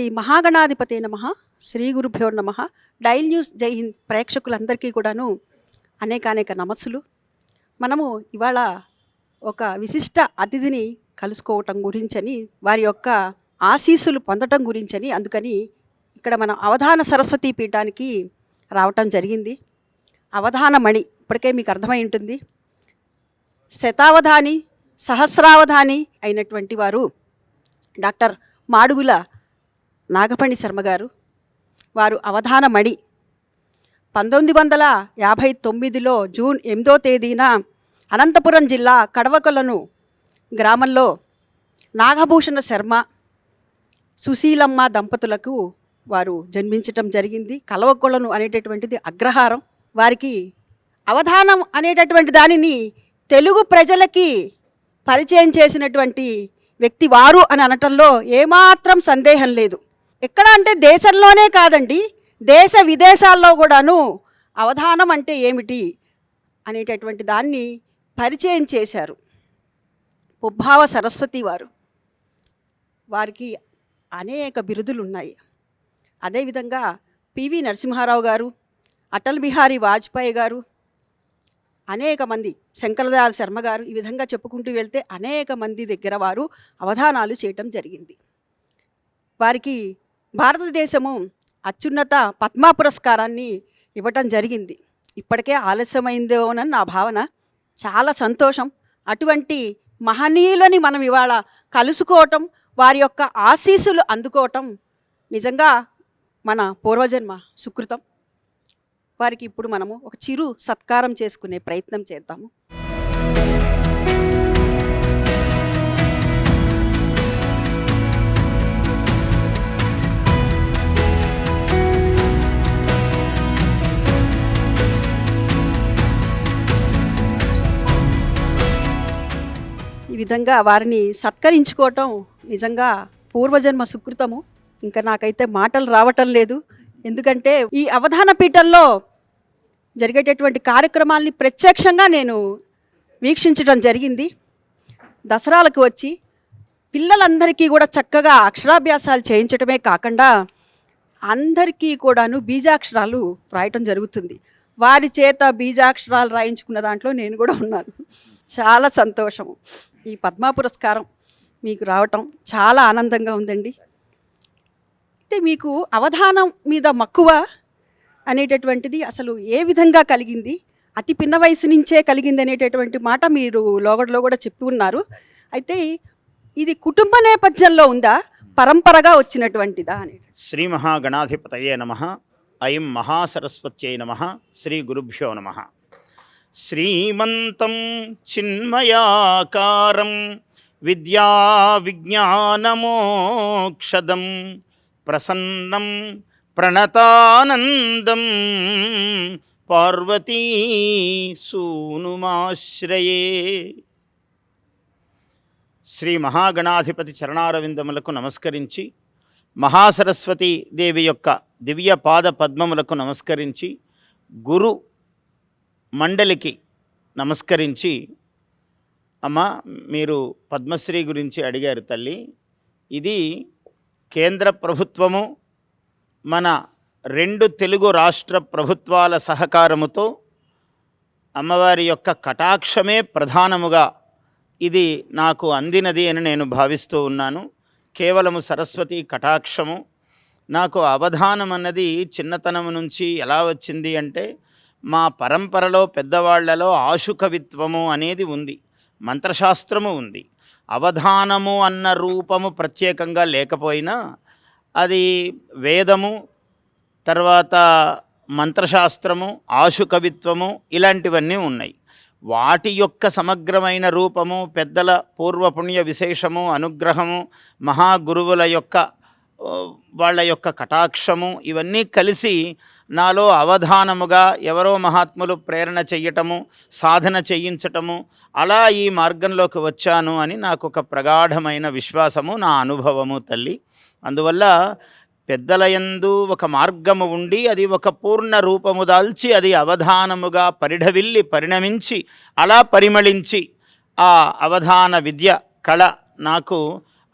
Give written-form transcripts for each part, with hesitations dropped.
శ్రీ మహాగణాధిపతే నమః. శ్రీ గురుభ్యో నమః. డైల్ న్యూస్ జై హింద్ ప్రేక్షకులందరికీ కూడాను అనేక నమస్సులు. మనము ఇవాళ ఒక విశిష్ట అతిథిని కలుసుకోవటం గురించని, వారి యొక్క ఆశీస్సులు పొందటం గురించని, అందుకని ఇక్కడ మనం అవధాన సరస్వతీ పీఠానికి రావటం జరిగింది. అవధానమణి ఇప్పటికే మీకు అర్థమై ఉంటుంది. శతావధాని, సహస్రావధాని అయినటువంటి వారు డాక్టర్ మాడుగుల నాగపణి శర్మ గారు. వారు అవధానమణి 1959లో జూన్ 8వ తేదీన అనంతపురం జిల్లా కడవకొలను గ్రామంలో నాగభూషణ శర్మ, సుశీలమ్మ దంపతులకు వారు జన్మించటం జరిగింది. కలవకొలను అనేటటువంటిది అగ్రహారం. వారికి అవధానం అనేటటువంటి దానిని తెలుగు ప్రజలకి పరిచయం చేసినటువంటి వ్యక్తి వారు అని అనటంలో ఏమాత్రం సందేహం లేదు. ఎక్కడ అంటే దేశంలోనే కాదండి, దేశ విదేశాల్లో కూడాను అవధానం అంటే ఏమిటి అనేటటువంటి దాన్ని పరిచయం చేశారు పుబ్బావ సరస్వతి వారు. వారికి అనేక బిరుదులు ఉన్నాయి. అదేవిధంగా పివి నరసింహారావు గారు, అటల్ బిహారీ వాజ్పేయి గారు, అనేక మంది, శంకరదయాళ శర్మ గారు, ఈ విధంగా చెప్పుకుంటూ వెళ్తే అనేక మంది దగ్గర వారు అవధానాలు చేయటం జరిగింది. వారికి భారతదేశము అత్యున్నత పద్మ పురస్కారాన్ని ఇవ్వటం జరిగింది. ఇప్పటికే ఆలస్యమైందేమోనని నా భావన. చాలా సంతోషం. అటువంటి మహనీయులని మనం ఇవాళ కలుసుకోవటం, వారి యొక్క ఆశీస్సులు అందుకోవటం నిజంగా మన పూర్వజన్మ సుకృతం. వారికి ఇప్పుడు మనము ఒక చిరు సత్కారం చేసుకునే ప్రయత్నం చేద్దాము. ఈ విధంగా వారిని సత్కరించుకోవటం నిజంగా పూర్వజన్మ సుకృతము. ఇంకా నాకైతే మాటలు రావటం లేదు. ఎందుకంటే ఈ అవధాన పీఠంలో జరిగేటటువంటి కార్యక్రమాల్ని ప్రత్యక్షంగా నేను వీక్షించడం జరిగింది. దసరాలకు వచ్చి పిల్లలందరికీ కూడా చక్కగా అక్షరాభ్యాసాలు చేయించడమే కాకుండా అందరికీ కూడాను బీజాక్షరాలు రాయటం జరుగుతుంది. వారి చేత బీజాక్షరాలు రాయించుకున్న దాంట్లో నేను కూడా ఉన్నాను. చాలా సంతోషము. ఈ పద్మ పురస్కారం మీకు రావటం చాలా ఆనందంగా ఉందండి. అయితే మీకు అవధానం మీద మక్కువ అనేటటువంటిది అసలు ఏ విధంగా కలిగింది? అతి పిన్న వయసు నుంచే కలిగింది అనేటటువంటి మాట మీరు లోగడలో కూడా చెప్పి ఉన్నారు. అయితే ఇది కుటుంబ నేపథ్యంలో ఉందా, పరంపరగా వచ్చినటువంటిదా అని? శ్రీ మహాగణాధిపతయే నమః. ఐం మహాసరస్వత్యై నమః. శ్రీ గురుభ్యో నమః. శ్రీమంతం చిన్మయాకారం విద్యా విజ్ఞానమోక్షదం ప్రసన్నం ప్రణతానందం పార్వతీ సూనుమాశ్రయే. శ్రీ మహాగణాధిపతి చరణారవిందములకు నమస్కరించి, మహాసరస్వతీ దేవి యొక్క దివ్య పాద పద్మములకు నమస్కరించి, గురు మండలికి నమస్కరించి, అమ్మ మీరు పద్మశ్రీ గురించి అడిగారు తల్లి. ఇది కేంద్ర ప్రభుత్వము, మన 2 తెలుగు రాష్ట్ర ప్రభుత్వాల సహకారముతో అమ్మవారి యొక్క కటాక్షమే ప్రధానముగా ఇది నాకు అందినది అని నేను భావిస్తూ ఉన్నాను. కేవలము సరస్వతి కటాక్షము. నాకు అవధానం అన్నది చిన్నతనం నుంచి ఎలా వచ్చింది అంటే, మా పరంపరలో పెద్దవాళ్లలో ఆశుకవిత్వము అనేది ఉంది, మంత్రశాస్త్రము ఉంది. అవధానము అన్న రూపము ప్రత్యేకంగా లేకపోయినా అది వేదము, తర్వాత మంత్రశాస్త్రము, ఆశుకవిత్వము ఇలాంటివన్నీ ఉన్నాయి. వాటి యొక్క సమగ్రమైన రూపము, పెద్దల పూర్వపుణ్య విశేషము, అనుగ్రహము, మహాగురువుల యొక్క వాళ్ళ యొక్క కటాక్షము ఇవన్నీ కలిసి నాలో అవధానముగా ఎవరో మహాత్ములు ప్రేరణ చెయ్యటము, సాధన చేయించటము, అలా ఈ మార్గంలోకి వచ్చాను అని నాకు ఒక ప్రగాఢమైన విశ్వాసము, నా అనుభవము తల్లి. అందువల్ల పెద్దలయందు ఒక మార్గము ఉండి అది ఒక పూర్ణ రూపము దాల్చి అది అవధానముగా పరిఢవిల్లి పరిణమించి అలా పరిమళించి ఆ అవధాన విద్య కళ నాకు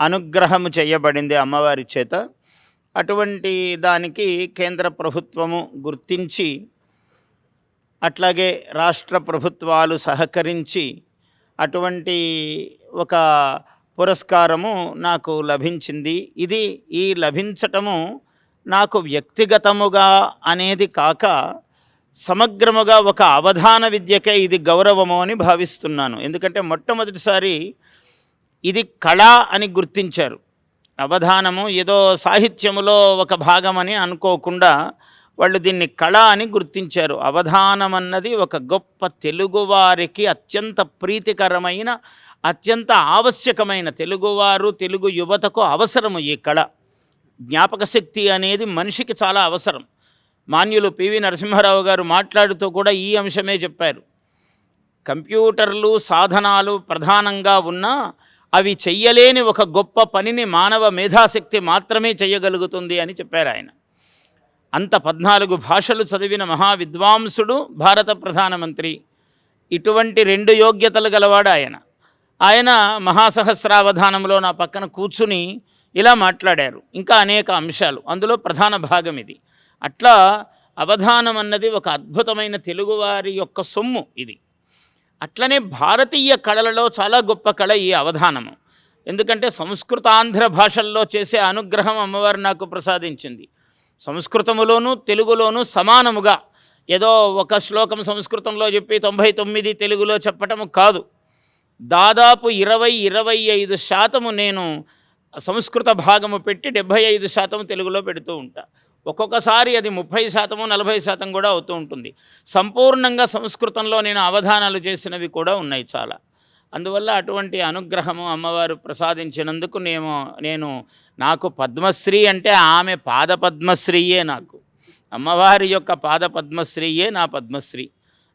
అనుగ్రహము చేయబడింది అమ్మవారి చేత. అటువంటి దానికి కేంద్ర ప్రభుత్వము గుర్తించి అట్లాగే రాష్ట్ర ప్రభుత్వాలు సహకరించి అటువంటి ఒక పురస్కారము నాకు లభించింది. ఇది ఈ లభించటము నాకు వ్యక్తిగతముగా అనేది కాక సమగ్రముగా ఒక అవధాన విద్యకే ఇది గౌరవము అని భావిస్తున్నాను. ఎందుకంటే మొట్టమొదటిసారి ఇది కళ అని గుర్తించారు. అవధానము ఏదో సాహిత్యములో ఒక భాగమని అనుకోకుండా వాళ్ళు దీన్ని కళ అని గుర్తించారు. అవధానం అన్నది ఒక గొప్ప తెలుగువారికి అత్యంత ప్రీతికరమైన, అత్యంత ఆవశ్యకమైన, తెలుగువారు తెలుగు యువతకు అవసరము ఈ కళ. జ్ఞాపక శక్తి అనేది మనిషికి చాలా అవసరం. మాన్యులు పివి నరసింహారావు గారు మాట్లాడుతూ కూడా ఈ అంశమే చెప్పారు. కంప్యూటర్లు సాధనాలు ప్రధానంగా ఉన్నా అవి చెయ్యలేని ఒక గొప్ప పనిని మానవ మేధాశక్తి మాత్రమే చేయగలుగుతుంది అని చెప్పారు ఆయన. అంత 14 భాషలు చదివిన మహావిద్వాంసుడు, భారత ప్రధానమంత్రి. ఇటువంటి 2 యోగ్యతలు గలవాడు ఆయన. ఆయన మహాసహస్రావధానంలో నా పక్కన కూర్చుని ఇలా మాట్లాడారు. ఇంకా అనేక అంశాలు, అందులో ప్రధాన భాగం ఇది. అట్లా అవధానం అన్నది ఒక అద్భుతమైన తెలుగువారి యొక్క సొమ్ము ఇది. అట్లనే భారతీయ కళలలో చాలా గొప్ప కళ ఈ అవధానము. ఎందుకంటే సంస్కృతాంధ్ర భాషల్లో చేసే అనుగ్రహం అమ్మవారు నాకు ప్రసాదించింది. సంస్కృతములోనూ తెలుగులోనూ సమానముగా, ఏదో ఒక శ్లోకం సంస్కృతంలో చెప్పి 99 తెలుగులో చెప్పటము కాదు. దాదాపు 20-25% నేను సంస్కృత భాగము పెట్టి 75% తెలుగులో పెడుతూ ఉంటా. ఒక్కొక్కసారి అది 30%, 40% కూడా అవుతూ ఉంటుంది. సంపూర్ణంగా సంస్కృతంలో నేను అవధానాలు చేసినవి కూడా ఉన్నాయి చాలా. అందువల్ల అటువంటి అనుగ్రహము అమ్మవారు ప్రసాదించినందుకు నాకు పద్మశ్రీ అంటే ఆమె పాద పద్మశ్రీయే. నాకు అమ్మవారి యొక్క పాద పద్మశ్రీయే నా పద్మశ్రీ.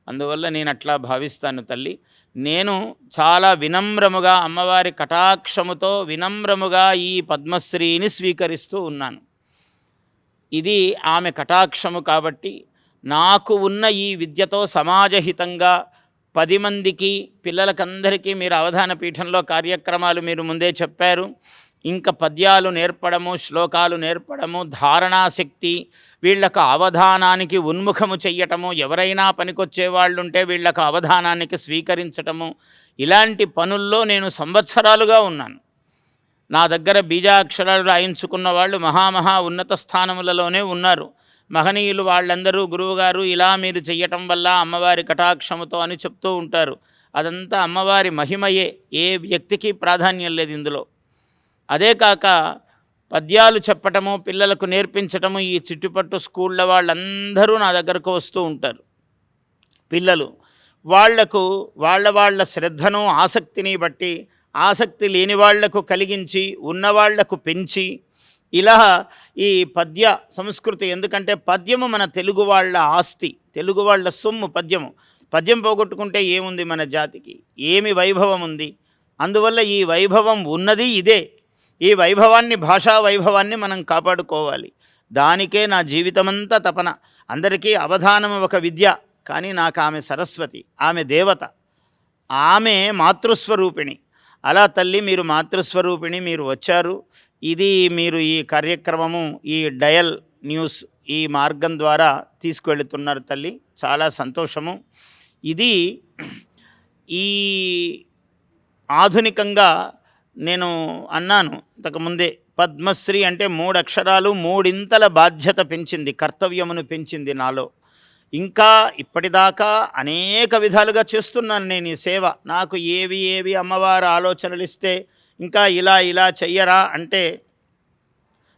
అందువల్ల నేను అట్లా భావిస్తాను తల్లి. నేను చాలా వినమ్రముగా అమ్మవారి కటాక్షముతో వినమ్రముగా ఈ పద్మశ్రీని స్వీకరిస్తూ ఉన్నాను. ఇది ఆమె కటాక్షము కాబట్టి నాకు ఉన్న ఈ విద్యతో సమాజహితంగా 10 మందికి, పిల్లలకందరికీ మీరు అవధాన పీఠంలో కార్యక్రమాలు మీరు ముందే చెప్పారు. ఇంకా పద్యాలు నేర్పడము, శ్లోకాలు నేర్పడము, ధారణాశక్తి, వీళ్లకు అవధానానికి ఉన్ముఖము చెయ్యటము, ఎవరైనా పనికొచ్చే వాళ్ళుంటే వీళ్లకు అవధానానికి స్వీకరించటము, ఇలాంటి పనుల్లో నేను సంవత్సరాలుగా ఉన్నాను. నా దగ్గర బీజాక్షరాలు రాయించుకున్న వాళ్ళు మహా ఉన్నత స్థానములలోనే ఉన్నారు. మహనీయులు వాళ్ళందరూ గురువుగారు ఇలా మీరు చెయ్యటం వల్ల అమ్మవారి కటాక్షముతో అని చెప్తూ ఉంటారు. అదంతా అమ్మవారి మహిమయే, ఏ వ్యక్తికి ప్రాధాన్యం లేదు ఇందులో. అదే కాక పద్యాలు చెప్పటము, పిల్లలకు నేర్పించటము, ఈ చుట్టుపట్టు స్కూళ్ళ వాళ్ళందరూ నా దగ్గరకు వస్తూ ఉంటారు. పిల్లలు వాళ్లకు వాళ్ళ శ్రద్ధను ఆసక్తిని బట్టి, ఆసక్తి లేని వాళ్లకు కలిగించి, ఉన్నవాళ్లకు పెంచి, ఇలా ఈ పద్య సంస్కృతి, ఎందుకంటే పద్యము మన తెలుగు వాళ్ళ ఆస్తి, తెలుగు వాళ్ళ సొమ్ము. పద్యం పోగొట్టుకుంటే ఏముంది మన జాతికి? ఏమి వైభవం ఉంది? అందువల్ల ఈ వైభవం ఉన్నది ఇదే. ఈ వైభవాన్ని, భాషా వైభవాన్ని మనం కాపాడుకోవాలి. దానికే నా జీవితమంతా తపన. అందరికీ అవధానం ఒక విద్య, కానీ నాకు ఆమె సరస్వతి, ఆమె దేవత, ఆమె మాతృస్వరూపిణి. అలా తల్లి మీరు మాతృస్వరూపిణి, మీరు వచ్చారు. ఇది మీరు ఈ కార్యక్రమము, ఈ డయల్ న్యూస్ ఈ మార్గం ద్వారా తీసుకువెళుతున్నారు తల్లి. చాలా సంతోషము. ఇది ఈ ఆధునికంగా నేను అన్నాను ఇంతకుముందే, పద్మశ్రీ అంటే 3 అక్షరాలు 3 బాధ్యత పెంచింది, కర్తవ్యమును పెంచింది నాలో. ఇంకా ఇప్పటిదాకా అనేక విధాలుగా చేస్తున్నాను నేను ఈ సేవ. నాకు ఏవి అమ్మవారు ఆలోచనలు ఇస్తే, ఇంకా ఇలా చెయ్యరా అంటే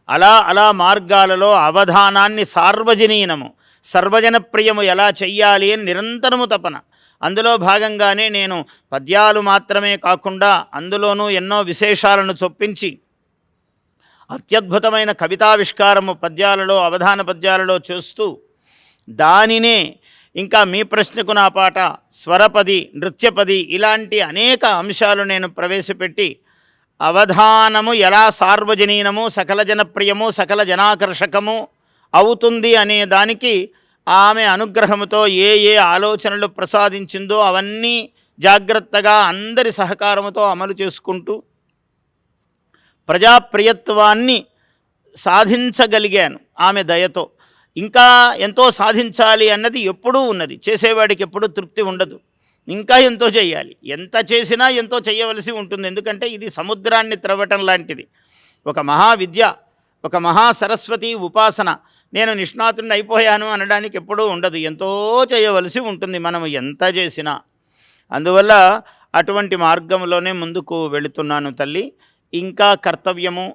అలా మార్గాలలో అవధానాన్ని సార్వజనీనము, సర్వజనప్రియము ఎలా చెయ్యాలి అని నిరంతరము తపన. అందులో భాగంగానే నేను పద్యాలు మాత్రమే కాకుండా అందులోనూ ఎన్నో విశేషాలను చొప్పించి అత్యద్భుతమైన కవితావిష్కారము పద్యాలలో, అవధాన పద్యాలలో చేస్తూ, దానినే ఇంకా మీ ప్రశ్నకు నా పాట, స్వరపది, నృత్యపది, ఇలాంటి అనేక అంశాలు నేను ప్రవేశపెట్టి అవధానము ఎలా సార్వజనీనము, సకల జనప్రియము, సకల జనాకర్షకము అవుతుంది అనే దానికి ఆమె అనుగ్రహముతో ఏ ఆలోచనలు ప్రసాదించిందో అవన్నీ జాగ్రత్తగా అందరి సహకారముతో అమలు చేసుకుంటూ ప్రజాప్రియత్వాన్ని సాధించగలిగాను ఆమె దయతో. ఇంకా ఎంతో సాధించాలి అన్నది ఎప్పుడూ ఉన్నది. చేసేవాడికి ఎప్పుడూ తృప్తి ఉండదు. ఇంకా ఎంతో చేయాలి. ఎంత చేసినా ఎంతో చేయవలసి ఉంటుంది. ఎందుకంటే ఇది సముద్రాన్ని త్రవ్వటం లాంటిది. ఒక మహావిద్య, ఒక మహా సరస్వతి ఉపాసన. నేను నిష్ణాతుడిని అయిపోయాను అనడానికి ఎప్పుడూ ఉండదు. ఎంతో చేయవలసి ఉంటుంది మనము ఎంత చేసినా. అందువల్ల అటువంటి మార్గంలోనే ముందుకు వెళుతున్నాను తల్లి. ఇంకా కర్తవ్యము,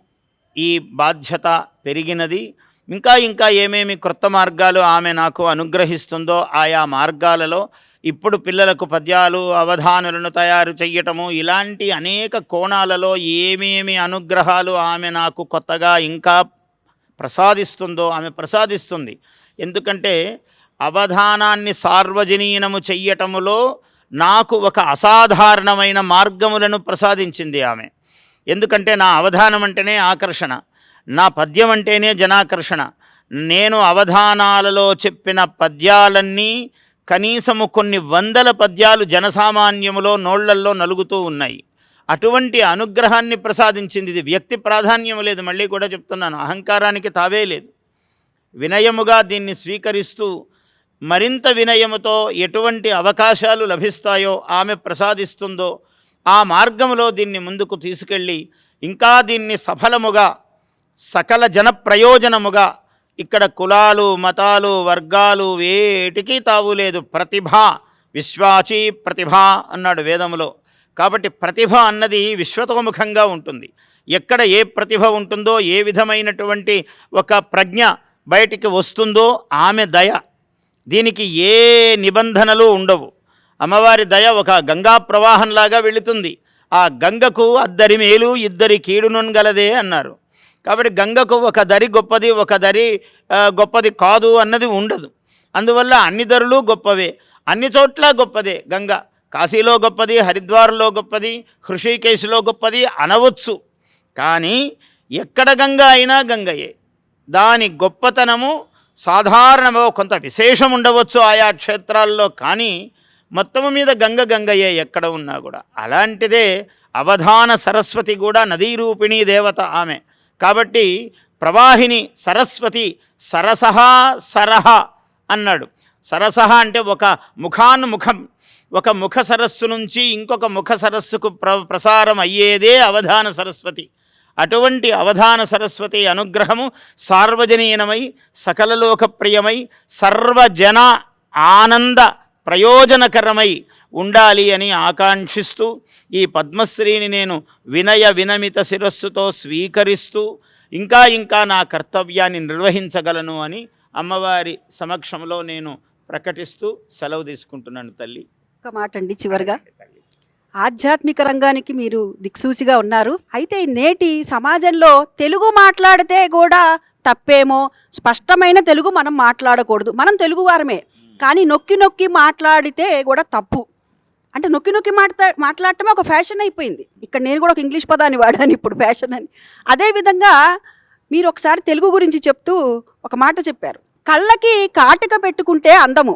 ఈ బాధ్యత పెరిగినది. ఇంకా ఇంకా ఏమేమి క్రొత్త మార్గాలు ఆమె నాకు అనుగ్రహిస్తుందో ఆయా మార్గాలలో ఇప్పుడు పిల్లలకు పద్యాలు అవధానులను తయారు చెయ్యటము, ఇలాంటి అనేక కోణాలలో ఏమేమి అనుగ్రహాలు ఆమె నాకు కొత్తగా ఇంకా ప్రసాదిస్తుందో ఆమె ప్రసాదిస్తుంది. ఎందుకంటే అవధానాన్ని సార్వజనీనము చెయ్యటములో నాకు ఒక అసాధారణమైన మార్గములను ప్రసాదించింది ఆమె. ఎందుకంటే నా అవధానం అంటేనే ఆకర్షణ, నా పద్యం అంటేనే జనాకర్షణ. నేను అవధానాలలో చెప్పిన పద్యాలన్నీ కనీసము కొన్ని వందల పద్యాలు జనసామాన్యములో నోళ్లల్లో నలుగుతూ ఉన్నాయి. అటువంటి అనుగ్రహాన్ని ప్రసాదించింది. ఇది వ్యక్తి ప్రాధాన్యము లేదు, మళ్ళీ కూడా చెప్తున్నాను, అహంకారానికి తావే లేదు. వినయముగా దీన్ని స్వీకరిస్తూ మరింత వినయముతో ఎటువంటి అవకాశాలు లభిస్తాయో ఆమె ప్రసాదిస్తుందో ఆ మార్గములో దీన్ని ముందుకు తీసుకెళ్ళి ఇంకా దీన్ని సఫలముగా సకల జన ప్రయోజనముగా, ఇక్కడ కులాలు మతాలు వర్గాలు వేటికి తావు లేదు. ప్రతిభ విశ్వాచి ప్రతిభ అన్నాడు వేదములో. కాబట్టి ప్రతిభ అన్నది విశ్వతోముఖంగా ఉంటుంది. ఎక్కడ ఏ ప్రతిభ ఉంటుందో, ఏ విధమైనటువంటి ఒక ప్రజ్ఞ బయటికి వస్తుందో ఆమె దయ. దీనికి ఏ నిబంధనలు ఉండవు. అమ్మవారి దయ ఒక గంగా ప్రవాహంలాగా వెళుతుంది. ఆ గంగకు అద్దరి మేలు ఇద్దరి కీడునొనగలదే అన్నారు. కాబట్టి గంగకు ఒక దరి గొప్పది, ఒక దరి గొప్పది కాదు అన్నది ఉండదు. అందువల్ల అన్ని దరులు గొప్పవే, అన్ని చోట్ల గొప్పదే గంగ. కాశీలో గొప్పది, హరిద్వార్లో గొప్పది, హృషికేశ్లో గొప్పది అనవచ్చు. కానీ ఎక్కడ గంగ అయినా గంగయే. దాని గొప్పతనము సాధారణమో కొంత విశేషం ఉండవచ్చు ఆయా క్షేత్రాల్లో, కానీ మొత్తము మీద గంగయే ఎక్కడ ఉన్నా కూడా. అలాంటిదే అవధాన సరస్వతి కూడా నదీరూపిణీ దేవత ఆమె. కాబట్టి ప్రవాహిని సరస్వతి, సరసహ సరహ అన్నాడు. సరసహ అంటే ఒక ముఖాన్ముఖం, ఒక ముఖ సరస్సు నుంచి ఇంకొక ముఖ సరస్సుకు ప్రసారం అయ్యేదే అవధాన సరస్వతి. అటువంటి అవధాన సరస్వతి అనుగ్రహము సార్వజనీనమై సకలలోకప్రియమై సర్వజన ఆనంద ప్రయోజనకరమై ఉండాలి అని ఆకాంక్షిస్తూ ఈ పద్మశ్రీని నేను వినయ వినమిత శిరస్సుతో స్వీకరిస్తూ ఇంకా ఇంకా నా కర్తవ్యాన్ని నిర్వహించగలను అని అమ్మవారి సమక్షంలో నేను ప్రకటిస్తూ సెలవు తీసుకుంటున్నాను తల్లి. ఒక మాట అండి చివరిగా, ఆధ్యాత్మిక రంగానికి మీరు దిక్సూసిగా ఉన్నారు. అయితే నేటి సమాజంలో తెలుగు మాట్లాడితే కూడా తప్పేమో, స్పష్టమైన తెలుగు మనం మాట్లాడకూడదు. మనం తెలుగువారమే, కానీ నొక్కి నొక్కి మాట్లాడితే కూడా తప్పు. అంటే నొక్కి నొక్కి మాట్లాడటమే ఒక ఫ్యాషన్ అయిపోయింది. ఇక్కడ నేను కూడా ఒక ఇంగ్లీష్ పదాన్ని వాడాను ఇప్పుడు, ఫ్యాషన్ అని. అదేవిధంగా మీరు ఒకసారి తెలుగు గురించి చెప్తూ ఒక మాట చెప్పారు, కళ్ళకి కాటుక పెట్టుకుంటే అందము,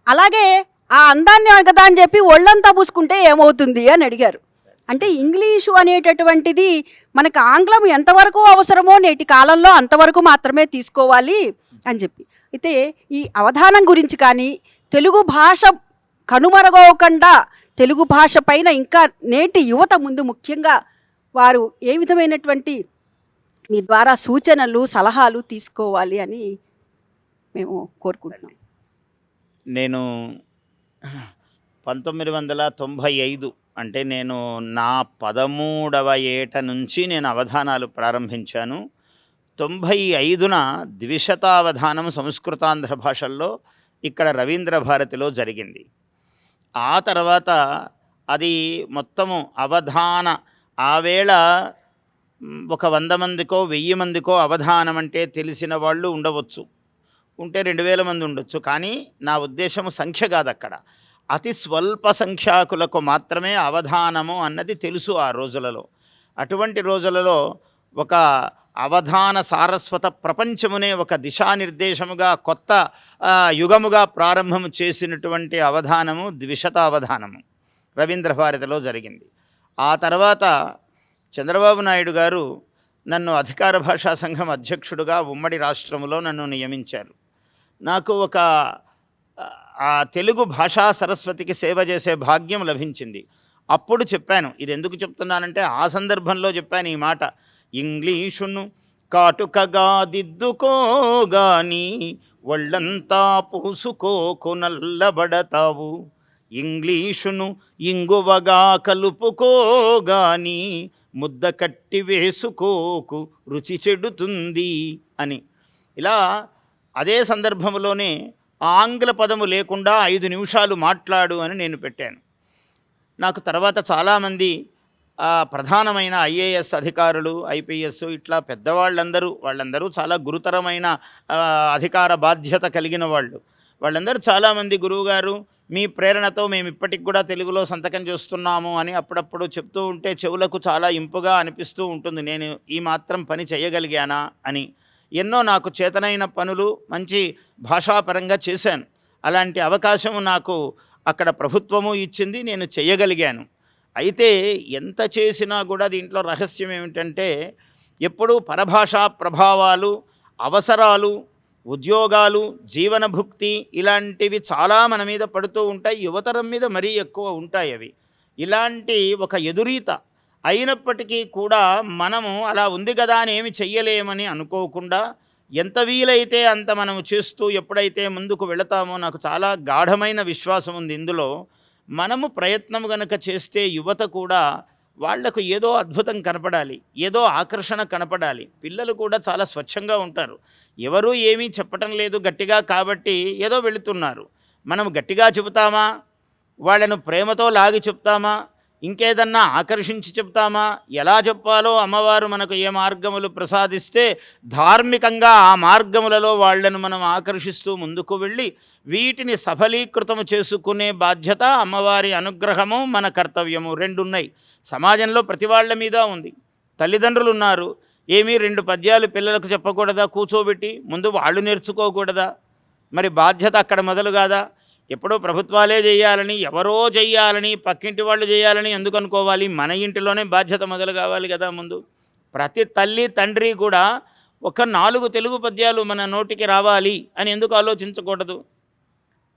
అలాగే ఆ అందాన్ని కదా అని చెప్పి ఒళ్ళంతా పూసుకుంటే ఏమవుతుంది అని అడిగారు. అంటే ఇంగ్లీషు అనేటటువంటిది మనకు ఆంగ్లం ఎంతవరకు అవసరమో నేటి కాలంలో అంతవరకు మాత్రమే తీసుకోవాలి అని చెప్పి. అయితే ఈ అవధానం గురించి కానీ తెలుగు భాష కనుమరుగవకుండా తెలుగు భాష పైన ఇంకా నేటి యువత ముందు ముఖ్యంగా వారు ఏ విధమైనటువంటి మీ ద్వారా సూచనలు సలహాలు తీసుకోవాలి అని మేము కోరుకుంటున్నాం. నేను 1995 అంటే నేను నా 13వ ఏట నుంచి నేను అవధానాలు ప్రారంభించాను. 95న ద్విశతావధానం సంస్కృతాంధ్ర భాషల్లో ఇక్కడ రవీంద్ర భారతిలో జరిగింది. ఆ తర్వాత అది మొత్తము అవధాన ఆవేళ ఒక 100 మందికో 1000 మందికో అవధానం అంటే తెలిసిన వాళ్ళు ఉండవచ్చు, ఉంటే 2000 మంది ఉండొచ్చు. కానీ నా ఉద్దేశం సంఖ్య కాదు, అక్కడ అతి స్వల్ప సంఖ్యాకులకు మాత్రమే అవధానము అన్నది తెలుసు ఆ రోజులలో. అటువంటి రోజులలో ఒక అవధాన సారస్వత ప్రపంచమునే ఒక దిశానిర్దేశముగా కొత్త యుగముగా ప్రారంభం చేసినటువంటి అవధానము ద్విశతావధానము రవీంద్ర భారతిలో జరిగింది. ఆ తర్వాత చంద్రబాబు నాయుడు గారు నన్ను అధికార భాషా సంఘం అధ్యక్షుడిగా ఉమ్మడి రాష్ట్రంలో నన్ను నియమించారు. నాకు ఒక ఆ తెలుగు భాషా సరస్వతికి సేవ చేసే భాగ్యం లభించింది. అప్పుడు చెప్పాను, ఇది ఎందుకు చెప్తున్నానంటే ఆ సందర్భంలో చెప్పాను ఈ మాట. ఇంగ్లీషును కాటుకగా దిద్దుకోగాని ఒళ్ళంతా పూసుకోకు నల్లబడతావు, ఇంగ్లీషును ఇంగువగా కలుపుకోగాని ముద్ద కట్టి వేసుకోకు రుచి చెడుతుంది అని. ఇలా అదే సందర్భంలోనే ఆంగ్ల పదము లేకుండా 5 నిమిషాలు మాట్లాడు అని నేను పెట్టాను. నాకు తర్వాత చాలామంది ప్రధానమైన ఐఏఎస్ అధికారులు, ఐపీఎస్ ఇట్లా వాళ్ళందరూ చాలా గురుతరమైన అధికార బాధ్యత కలిగిన వాళ్ళందరూ చాలామంది గురువుగారు మీ ప్రేరణతో మేము ఇప్పటికి కూడా తెలుగులో సంతకం చేస్తున్నాము అని అప్పుడప్పుడు చెప్తూ ఉంటే చెవులకు చాలా ఇంపుగా అనిపిస్తూ ఉంటుంది. నేను ఈ మాత్రం పని చేయగలిగానా అని. ఎన్నో నాకు చేతనైన పనులు మంచి భాషాపరంగా చేశాను. అలాంటి అవకాశము నాకు అక్కడ ప్రభుత్వము ఇచ్చింది, నేను చేయగలిగాను. అయితే ఎంత చేసినా కూడా దీంట్లో రహస్యం ఏమిటంటే ఎప్పుడూ పరభాషా ప్రభావాలు, అవసరాలు, ఉద్యోగాలు, జీవనభుక్తి ఇలాంటివి చాలా మన మీద పడుతూ ఉంటాయి. యువతరం మీద మరీ ఎక్కువ ఉంటాయి అవి. ఇలాంటి ఒక ఎదురీత అయినప్పటికీ కూడా మనము అలా ఉంది కదా అని ఏమి చెయ్యలేమని అనుకోకుండా ఎంత వీలైతే అంత మనము చేస్తూ ఎప్పుడైతే ముందుకు వెళతామో నాకు చాలా గాఢమైన విశ్వాసం ఉంది ఇందులో. మనము ప్రయత్నం గనక చేస్తే యువత కూడా వాళ్లకు ఏదో అద్భుతం కనపడాలి, ఏదో ఆకర్షణ కనపడాలి. పిల్లలు కూడా చాలా స్వచ్ఛంగా ఉంటారు. ఎవరూ ఏమీ చెప్పటం లేదు గట్టిగా కాబట్టి ఏదో వెళుతున్నారు. మనం గట్టిగా చెబుతామా, వాళ్ళను ప్రేమతో లాగి చెప్తామా, ఇంకేదన్నా ఆకర్షించి చెప్తామా, ఎలా చెప్పాలో అమ్మవారు మనకు ఏ మార్గములు ప్రసాదిస్తే ధార్మికంగా ఆ మార్గములలో వాళ్లను మనం ఆకర్షిస్తూ ముందుకు వెళ్ళి వీటిని సఫలీకృతము చేసుకునే బాధ్యత, అమ్మవారి అనుగ్రహము, మన కర్తవ్యము 2 ఉన్నాయి. సమాజంలో ప్రతి వాళ్ళ మీద ఉంది. తల్లిదండ్రులు ఉన్నారు, ఏమీ 2 పద్యాలు పిల్లలకు చెప్పకూడదా, కూర్చోబెట్టి ముందు వాళ్ళు నేర్చుకోకూడదా? మరి బాధ్యత అక్కడ మొదలు కాదా? ఎప్పుడో ప్రభుత్వాలే చేయాలని, ఎవరో చేయాలని, పక్కింటి వాళ్ళు చేయాలని ఎందుకు అనుకోవాలి? మన ఇంటిలోనే బాధ్యత మొదలు కావాలి కదా ముందు. ప్రతి తల్లి తండ్రి కూడా ఒక 4 తెలుగు పద్యాలు మన నోటికి రావాలి అని ఎందుకు ఆలోచించకూడదు?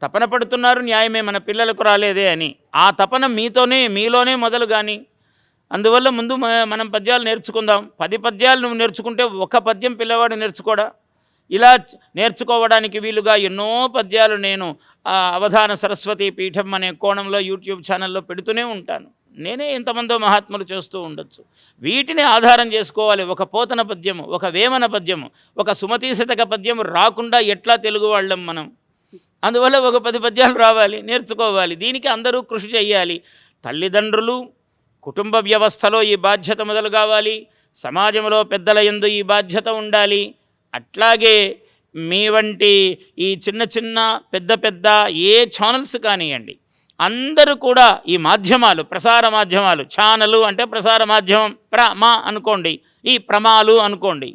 తపన పడుతున్నారు, న్యాయమే, మన పిల్లలకు రాలేదే అని. ఆ తపన మీలోనే మొదలు కానీ. అందువల్ల ముందు మనం పద్యాలు నేర్చుకుందాం. 10 పద్యాలు నువ్వు నేర్చుకుంటే 1 పద్యం పిల్లవాడు నేర్చుకోడా? ఇలా నేర్చుకోవడానికి వీలుగా ఎన్నో పద్యాలు నేను అవధాన సరస్వతి పీఠం అనే కోణంలో యూట్యూబ్ ఛానల్లో పెడుతూనే ఉంటాను. నేనే ఎంతమందో మహాత్ములు చేస్తూ ఉండొచ్చు. వీటిని ఆధారం చేసుకోవాలి. ఒక పోతన పద్యము, ఒక వేమన పద్యము, ఒక సుమతీ శతక పద్యము రాకుండా ఎట్లా తెలుగు వాళ్ళం మనం? అందువల్ల ఒక 10 పద్యాలు రావాలి, నేర్చుకోవాలి. దీనికి అందరూ కృషి చేయాలి. తల్లిదండ్రులు, కుటుంబ వ్యవస్థలో ఈ బాధ్యత మొదలు కావాలి. సమాజంలో పెద్దల యందు ఈ బాధ్యత ఉండాలి. అట్లాగే మీ వంటి ఈ చిన్న చిన్న పెద్ద ఏ ఛానల్స్ కానివ్వండి, అందరూ కూడా ఈ మాధ్యమాలు, ప్రసార మాధ్యమాలు, ఛానలు అంటే ప్రసార మాధ్యమం, ప్రమా అనుకోండి, ఈ ప్రమాలు అనుకోండి,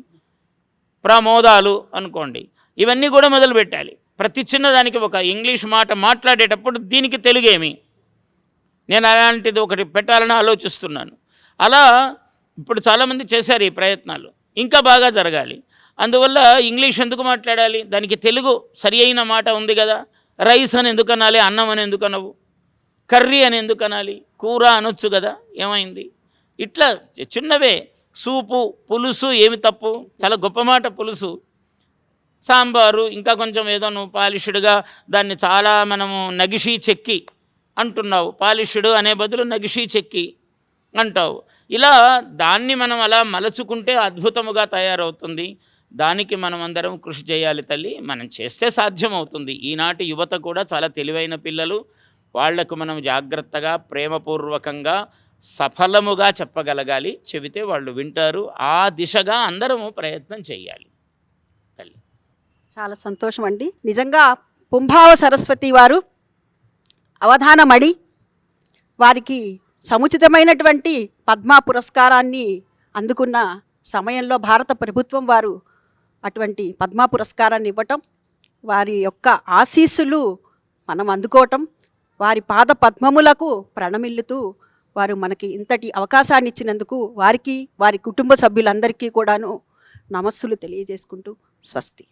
ప్రమోదాలు అనుకోండి, ఇవన్నీ కూడా మొదలు పెట్టాలి. ప్రతి చిన్నదానికి ఒక ఇంగ్లీష్ మాట మాట్లాడేటప్పుడు దీనికి తెలుగేమి, నేను అలాంటిది ఒకటి పెట్టాలని ఆలోచిస్తున్నాను. అలా ఇప్పుడు చాలామంది చేశారు ఈ ప్రయత్నాలు, ఇంకా బాగా జరగాలి. అందువల్ల ఇంగ్లీష్ ఎందుకు మాట్లాడాలి? దానికి తెలుగు సరి అయిన మాట ఉంది కదా. రైస్ అని ఎందుకు అనాలి, అన్నం అని ఎందుకు అనవు? కర్రీ అని ఎందుకు అనాలి? కూర అనొచ్చు కదా, ఏమైంది? ఇట్లా చిన్నవే. సూపు, పులుసు ఏమి తప్పు? చాలా గొప్ప మాట పులుసు. సాంబారు ఇంకా కొంచెం ఏదో నువ్వు పాలిష్డ్గా దాన్ని చాలా మనము నగిషీ చెక్కి అంటున్నావు. పాలిష్డ్ అనే బదులు నగిషీ చెక్కి అంటావు. ఇలా దాన్ని మనం అలా మలచుకుంటే అద్భుతముగా తయారవుతుంది. దానికి మనం అందరం కృషి చేయాలి తల్లి. మనం చేస్తే సాధ్యమవుతుంది. ఈనాటి యువత కూడా చాలా తెలివైన పిల్లలు. వాళ్లకు మనం జాగ్రత్తగా, ప్రేమపూర్వకంగా, సఫలముగా చెప్పగలగాలి. చెబితే వాళ్ళు వింటారు. ఆ దిశగా అందరము ప్రయత్నం చేయాలి తల్లి. చాలా సంతోషం అండి. నిజంగా పుంభావ సరస్వతి వారు అవధానమణి, వారికి సముచితమైనటువంటి పద్మ పురస్కారాన్ని అందుకున్న సమయంలో భారత ప్రభుత్వం వారు అటువంటి పద్మ పురస్కారాన్ని ఇవ్వటం, వారి యొక్క ఆశీస్సులు మనం అందుకోవటం, వారి పాద పద్మములకు ప్రణమిల్లుతూ వారు మనకి ఇంతటి అవకాశాన్ని ఇచ్చినందుకు వారికి వారి కుటుంబ సభ్యులందరికీ కూడాను నమస్సులు తెలియజేసుకుంటూ స్వస్తి.